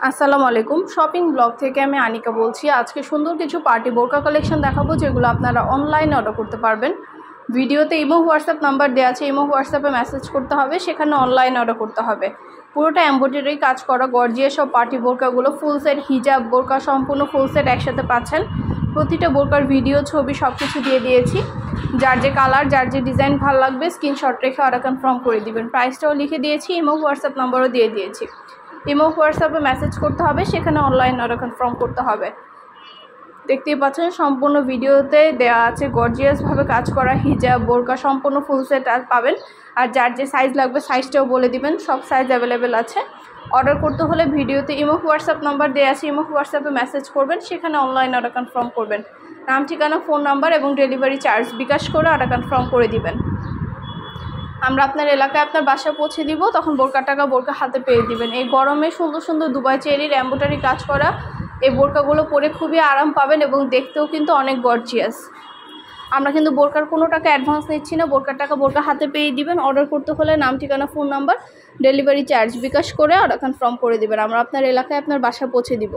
আসসালামু আলাইকুম shopping blog থেকে আমি আনিকা বলছি। আজকে সুন্দর কিছু পার্টি বোরকা কালেকশন দেখাবো যেগুলো আপনারা অনলাইনে অর্ডার করতে পারবেন। ভিডিওতে ইমো হোয়াটসঅ্যাপ নাম্বার দেওয়া আছে, ইমো হোয়াটসঅ্যাপে মেসেজ করতে হবে, সেখানে অনলাইনে অর্ডার করতে হবে। পুরোটা এমব্রয়ডারি কাজ করা গর্জিয়াস সব পার্টি বোরকাগুলো ফুল সেট হিজাব বোরকা সম্পূর্ণ ফুল সেট একসাথে পাচ্ছেন। প্রতিটা বোরকার ভিডিও ছবি সব কিছু দিয়ে দিয়েছি। যার যে কালার যার যে ডিজাইন ভালো লাগবে স্ক্রিনশট রেখে অর্ডার কনফার্ম করে দিবেন। প্রাইসটাও লিখে দিয়েছি, ইমো হোয়াটসঅ্যাপ নাম্বারও দিয়ে দিয়েছি। ইমো হোয়াটসঅ্যাপে মেসেজ করতে হবে, সেখানে অনলাইন অর্ডার কনফার্ম করতে হবে। দেখতেই পাচ্ছেন সম্পূর্ণ ভিডিওতে দেওয়া আছে গর্জিয়াসভাবে কাজ করা হিজাব বোরকা সম্পূর্ণ ফুল সেট পাবেন। আর যার যে সাইজ লাগবে সাইজটাও বলে দিবেন, সব সাইজ অ্যাভেলেবেল আছে। অর্ডার করতে হলে ভিডিওতে ইমো হোয়াটসঅ্যাপ নাম্বার দেওয়া আছে, ইমো হোয়াটসঅ্যাপে মেসেজ করবেন, সেখানে অনলাইন অর্ডার কনফার্ম করবেন। নাম ঠিকানা ফোন নাম্বার এবং ডেলিভারি চার্জ বিকাশ করে অর্ডার কনফার্ম করে দিবেন। আমরা আপনার এলাকায় আপনার বাসায় পৌঁছে দিব, তখন বোরকা টাকা বোরকা হাতে পেয়ে দিবেন। এই গরমে সুন্দর সুন্দর দুবাই চেরির এমব্রয়ডারি কাজ করা এই বোরকাগুলো পরে খুবই আরাম পাবেন এবং দেখতেও কিন্তু অনেক গর্জিয়াস। আমরা কিন্তু বোরকার কোনো টাকা অ্যাডভান্স নিচ্ছি না, বোরকার টাকা বোরকা হাতে পেয়ে দিবেন। অর্ডার করতে হলে নাম ঠিকানা ফোন নাম্বার ডেলিভারি চার্জ বিকাশ করে অর্ডার কনফার্ম করে দিবেন। আমরা আপনার এলাকায় আপনার বাসায় পৌঁছে দিব।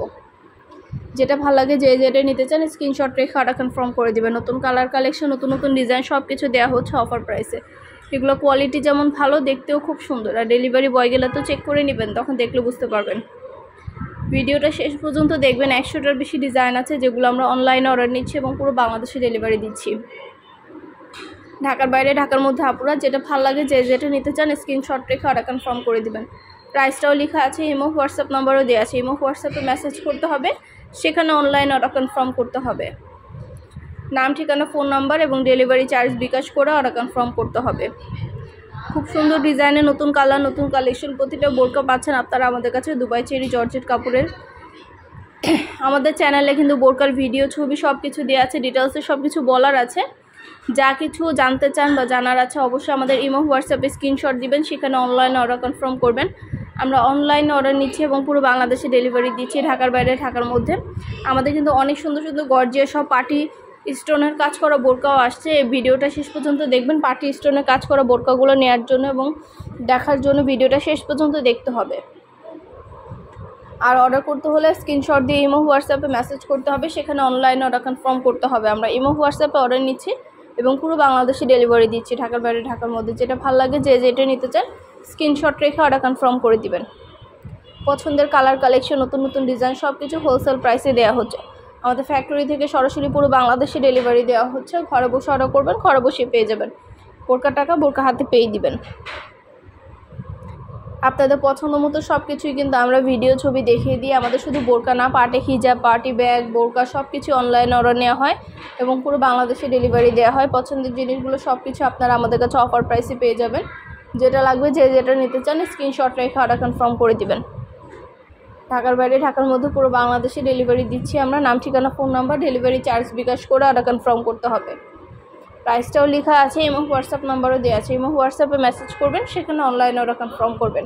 যেটা ভালো লাগে যে যেটা নিতে চান স্ক্রিনশট রেখে অর্ডার কনফার্ম করে দিবেন। নতুন কালার কালেকশন নতুন নতুন ডিজাইন সব কিছু দেওয়া হচ্ছে অফার প্রাইসে। এগুলো কোয়ালিটি যেমন ভালো, দেখতেও খুব সুন্দর। আর ডেলিভারি বয় গেলে তো চেক করে নেবেন, তখন দেখলে বুঝতে পারবেন। ভিডিওটা শেষ পর্যন্ত দেখবেন। 100টার বেশি ডিজাইন আছে যেগুলো আমরা অনলাইনে অর্ডার নিচ্ছি এবং পুরো বাংলাদেশে ডেলিভারি দিচ্ছি। ঢাকার বাইরে ঢাকার মধ্যে আপুরা যেটা ভালো লাগে যে যেটা নিতে চান স্ক্রিনশট রেখে অর্ডার কনফার্ম করে দিবেন। প্রাইসটাও লেখা আছে, ইমো হোয়াটসঅ্যাপ নাম্বারও দেওয়া আছে। ইমো হোয়াটসঅ্যাপে মেসেজ করতে হবে, সেখানে অনলাইনে অর্ডার কনফার্ম করতে হবে। নাম ঠিকানা ফোন নাম্বার এবং ডেলিভারি চার্জ বিকাশ করে অর্ডার কনফার্ম করতে হবে। খুব সুন্দর ডিজাইনে নতুন কালার নতুন কালেকশন প্রতিটা বোরকা পাচ্ছেন আপনারা আমাদের কাছে দুবাই চেরি জর্জেট কাপড়ের। আমাদের চ্যানেলে কিন্তু বোরকার ভিডিও ছবি সব কিছু দেওয়া আছে, ডিটেলসে সব কিছু বলার আছে। যা কিছু জানতে চান বা জানার আছে অবশ্যই আমাদের ইমো হোয়াটসঅ্যাপে স্ক্রিনশট দিবেন, সেখানে অনলাইনে অর্ডার কনফার্ম করবেন। আমরা অনলাইনে অর্ডার নিচ্ছি এবং পুরো বাংলাদেশে ডেলিভারি দিচ্ছি, ঢাকার বাইরে ঢাকার মধ্যে। আমাদের কিন্তু অনেক সুন্দর সুন্দর গর্জিয়াস সব পার্টি স্টোনের কাজ করা বোরকাও আসছে। এই ভিডিওটা শেষ পর্যন্ত দেখবেন। পার্টি স্টোনের কাজ করা বোরকাগুলো নেওয়ার জন্য এবং দেখার জন্য ভিডিওটা শেষ পর্যন্ত দেখতে হবে। আর অর্ডার করতে হলে স্ক্রিনশট দিয়ে ইমো হোয়াটসঅ্যাপে মেসেজ করতে হবে, সেখানে অনলাইনে অর্ডার কনফার্ম করতে হবে। আমরা ইমো হোয়াটসঅ্যাপে অর্ডার নিচ্ছি এবং পুরো বাংলাদেশে ডেলিভারি দিচ্ছি, ঢাকার বাইরে ঢাকার মধ্যে। যেটা ভালো লাগে যে যেটা নিতে চান স্ক্রিনশট রেখে অর্ডার কনফার্ম করে দিবেন। পছন্দের কালার কালেকশন নতুন নতুন ডিজাইন সব কিছু হোলসেল প্রাইসে দেওয়া হচ্ছে। আমাদের ফ্যাক্টরি থেকে সরাসরি পুরো বাংলাদেশে ডেলিভারি দেওয়া হচ্ছে। ঘরে বসে অর্ডার করবেন, ঘরে বসে পেয়ে যাবেন। বোরকা টাকা বোরকা হাতে পেয়ে দিবেন। আপনাদের পছন্দ মতো সব কিছুই কিন্তু আমরা ভিডিও ছবি দেখিয়ে দিই। আমাদের শুধু বোরকা না, পার্টি হিজাব পার্টি ব্যাগ বোরকা সব কিছু অনলাইনে অর্ডার নেওয়া হয় এবং পুরো বাংলাদেশে ডেলিভারি দেওয়া হয়। পছন্দের জিনিসগুলো সব কিছু আপনারা আমাদের কাছে অফার প্রাইসে পেয়ে যাবেন। যেটা লাগবে যে যেটা নিতে চান স্ক্রিনশট রেখে অর্ডার কনফার্ম করে দিবেন। ঢাকার বাইরে ঢাকার মধ্যে পুরো বাংলাদেশে ডেলিভারি দিচ্ছি আমরা। নাম ঠিকানা ফোন নাম্বার ডেলিভারি চার্জ বিকাশ করে অর্ডার কনফার্ম করতে হবে। প্রাইসটাও লেখা আছে, ইমো হোয়াটসঅ্যাপ নাম্বারও দেওয়া আছে। ইমো হোয়াটসঅ্যাপে মেসেজ করবেন, সেখানে অনলাইনে অর্ডার কনফার্ম করবেন।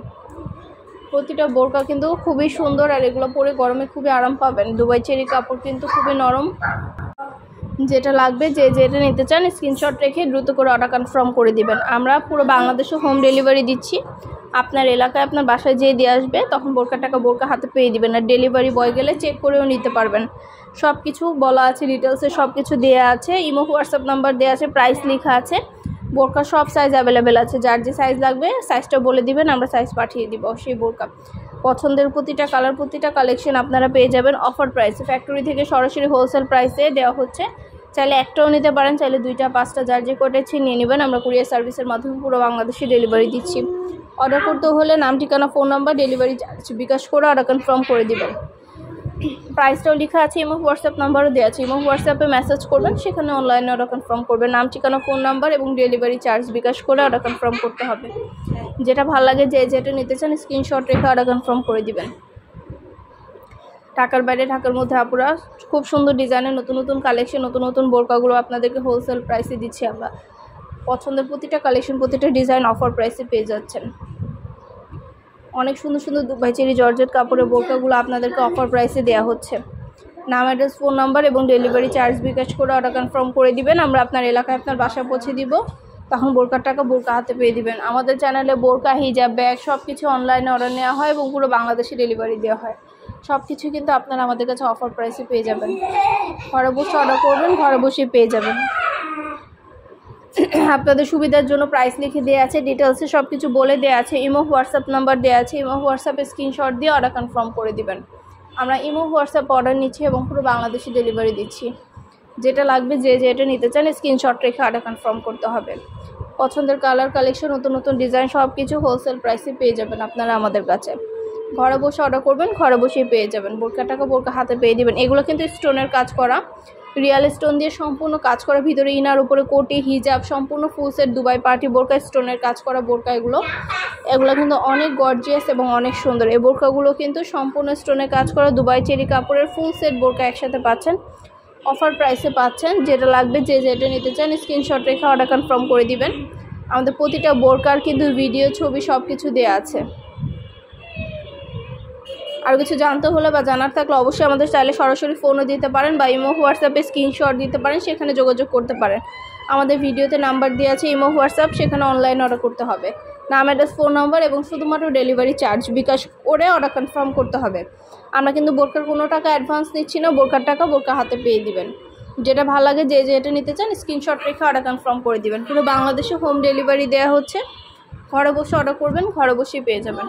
প্রতিটা বোরকা কিন্তু খুবই সুন্দর আর এগুলো পরে গরমে খুবই আরাম পাবেন। দুবাই চেরি কাপড় কিন্তু খুবই নরম। যেটা লাগবে যে যেটা নিতে চান স্ক্রিনশট রেখে দ্রুত করে অর্ডার কনফার্ম করে দিবেন। আমরা পুরো বাংলাদেশে হোম ডেলিভারি দিচ্ছি। আপনার এলাকায় আপনার বাসায় যেয়ে দিয়ে আসবে, তখন বোরকা টাকা বোরকা হাতে পেয়ে দিবেন। আর ডেলিভারি বয় গেলে চেক করেও নিতে পারবেন। সব কিছু বলা আছে, ডিটেলসে সব কিছু দেওয়া আছে। ইমো হোয়াটসঅ্যাপ নাম্বার দেওয়া আছে, প্রাইস লেখা আছে। বোরকা সব সাইজ অ্যাভেলেবেল আছে। যার যে সাইজ লাগবে সাইজটা বলে দিবেন, আমরা সাইজ পাঠিয়ে দিব। সেই বোরকা পছন্দের প্রতিটা কালার প্রতিটা কালেকশন আপনারা পেয়ে যাবেন অফার প্রাইসে। ফ্যাক্টরি থেকে সরাসরি হোলসেল প্রাইসে দেওয়া হচ্ছে। চাইলে একটাও নিতে পারেন, চাইলে দুইটা পাঁচটা যার যে কটা ইচ্ছে নিয়ে নেবেন। আমরা কুরিয়ার সার্ভিসের মাধ্যমে পুরো বাংলাদেশে ডেলিভারি দিচ্ছি। অর্ডার করতে হলে নাম ঠিকানা ফোন নাম্বার ডেলিভারি চার্জ বিকাশ করে অর্ডার কনফার্ম করে দিবেন। প্রাইসটাও লেখা আছে, ইমো হোয়াটসঅ্যাপ নাম্বারও দেওয়া আছে। ইমো হোয়াটসঅ্যাপে মেসেজ করবেন, সেখানে অনলাইনে অর্ডার কনফার্ম করবেন। নাম ঠিকানা ফোন নাম্বার এবং ডেলিভারি চার্জ বিকাশ করে অর্ডার কনফার্ম করতে হবে। যেটা ভালো লাগে যে যেটা নিতে চান স্ক্রিনশট রেখে অর্ডার কনফার্ম করে দিবেন। ঢাকার বাইরে ঢাকার মধ্যে আপুরা খুব সুন্দর ডিজাইনের নতুন নতুন কালেকশন নতুন নতুন বোরকাগুলো আপনাদেরকে হোলসেল প্রাইসে দিচ্ছি আমরা। পছন্দের প্রতিটা কালেকশন প্রতিটা ডিজাইন অফার প্রাইসে পেয়ে যাচ্ছেন। অনেক সুন্দর সুন্দর দুবাই চেরি জর্জেট কাপড়ের বোরকাগুলো আপনাদেরকে অফার প্রাইসে দেওয়া হচ্ছে। নাম অ্যাড্রেস ফোন নাম্বার এবং ডেলিভারি চার্জ বিকাশ করে অর্ডার কনফার্ম করে দিবেন। আমরা আপনার এলাকায় আপনার বাসায় পৌঁছে দিব, তখন বোরকার টাকা বোরকা হাতে পেয়ে দিবেন। আমাদের চ্যানেলে বোরকা হিজাব ব্যাগ সব কিছু অনলাইনে অর্ডার নেওয়া হয় এবং পুরো বাংলাদেশে ডেলিভারি দেওয়া হয়। সব কিছু কিন্তু আপনারা আমাদের কাছে অফার প্রাইসে পেয়ে যাবেন। ঘরে বসে অর্ডার করবেন, ঘরে বসে পেয়ে যাবেন। আপনাদের সুবিধার জন্য প্রাইস লিখে দেওয়া আছে, ডিটেলসে সব কিছু বলে দেওয়া আছে। ইমো হোয়াটসঅ্যাপ নাম্বার দেওয়া আছে, ইমো হোয়াটসঅ্যাপে স্ক্রিনশট দিয়ে অর্ডার কনফার্ম করে দিবেন। আমরা ইমো হোয়াটসঅ্যাপ অর্ডার নিচ্ছি এবং পুরো বাংলাদেশে ডেলিভারি দিচ্ছি। যেটা লাগবে যে যেটা নিতে চান স্ক্রিনশট রেখে অর্ডার কনফার্ম করতে হবে। পছন্দের কালার কালেকশন, নতুন নতুন ডিজাইন সব কিছু হোলসেল প্রাইসে পেয়ে যাবেন আপনারা আমাদের কাছে। ঘরে বসে অর্ডার করবেন, ঘরে বসেই পেয়ে যাবেন। বোরকা টাকা বোরকা হাতে পেয়ে দিবেন। এগুলো কিন্তু স্টোনের কাজ করা, রিয়েল স্টোন দিয়ে সম্পূর্ণ কাজ করা, ভিতরে ইনার উপরে কোটি হিজাব সম্পূর্ণ ফুল সেট দুবাই পার্টি বোরকা, স্টোনের কাজ করা বোরকা। এগুলো কিন্তু অনেক গর্জিয়াস এবং অনেক সুন্দর। এই বোরকাগুলো কিন্তু সম্পূর্ণ স্টোনের কাজ করা দুবাই চেরি কাপড়ের ফুল সেট বোরকা একসাথে পাচ্ছেন, অফার প্রাইসে পাচ্ছেন। যেটা লাগবে যে যেটা নিতে চান স্ক্রিনশট রেখে অর্ডার কনফার্ম করে দিবেন। আমাদের প্রতিটা বোরকার কিন্তু ভিডিও ছবি সব কিছু দেওয়া আছে। আর কিছু জানতে হলে বা জানার থাকলে অবশ্যই আমাদের চাইলে সরাসরি ফোনও দিতে পারেন বা ইমো হোয়াটসঅ্যাপে স্ক্রিনশট দিতে পারেন, সেখানে যোগাযোগ করতে পারেন। আমাদের ভিডিওতে নাম্বার দেওয়া আছে ইমো হোয়াটসঅ্যাপ, সেখানে অনলাইন অর্ডার করতে হবে। নাম, অ্যাড্রেস, ফোন নাম্বার এবং শুধুমাত্র ডেলিভারি চার্জ বিকাশ করে অর্ডার কনফার্ম করতে হবে। আমরা কিন্তু বোরকার কোনো টাকা অ্যাডভান্স নিচ্ছি না, বোরকার টাকা বোরকা হাতে পেয়ে দিবেন। যেটা ভালো লাগে যে যেটা নিতে চান স্ক্রিনশট রেখে অর্ডার কনফার্ম করে দিবেন। পুরো বাংলাদেশে হোম ডেলিভারি দেওয়া হচ্ছে। ঘরে বসে অর্ডার করবেন, ঘরে বসেই পেয়ে যাবেন।